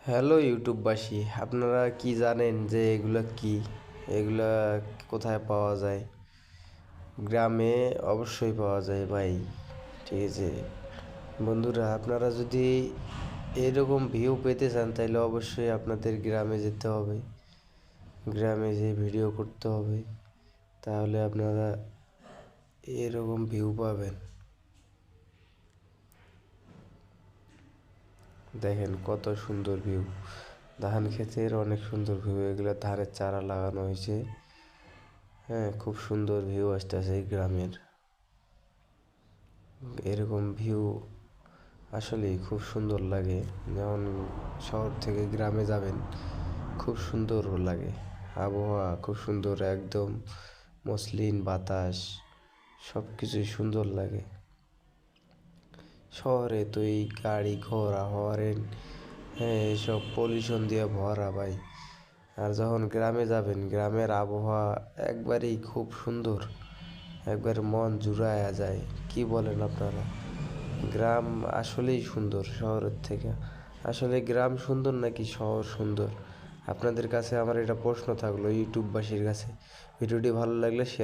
Hello ইউটিউববাসী, আপনারা কি জানেন যে এগুলা কি? এগুলা কোথায় পাওয়া যায়? গ্রামে অবশ্যই পাওয়া যায় ভাই। ঠিক আছে বন্ধুরা, আপনারা যদি এরকম ভিউ পেতে চান তাহলে অবশ্যই আপনাদের গ্রামে যেতে হবে। গ্রামে যেয়ে ভিডিও করতে হবে, তাহলে আপনারা এরকম ভিউ পাবেন। দেখেন কত সুন্দর ভিউ, ধান ক্ষেতের অনেক সুন্দর ভিউ। এগুলো ধানের চারা লাগানো হয়েছে। হ্যাঁ, খুব সুন্দর ভিউ আসতেছে এই গ্রামের। এরকম ভিউ আসলেই খুব সুন্দর লাগে। যেমন শহর থেকে গ্রামে যাবেন, খুব সুন্দর লাগে। আবহাওয়া খুব সুন্দর, একদম মসলিন বাতাস, সব কিছুই সুন্দর লাগে। শহরে তো এই গাড়ি ঘোড়া হরেন, হ্যাঁ, এসব পলিউশন দিয়ে ভরা ভাই। আর যখন গ্রামে যাবেন, গ্রামের আবহাওয়া একবারেই খুব সুন্দর, একবার মন জুড়ায়া যায়। কি বলেন আপনারা? গ্রাম আসলেই সুন্দর শহরের থেকে। আসলে গ্রাম সুন্দর নাকি শহর সুন্দর? আপনাদের কাছে আমার এটা প্রশ্ন থাকলো, ইউটিউববাসীর কাছে। ভিডিওটি ভালো লাগলে শেয়ার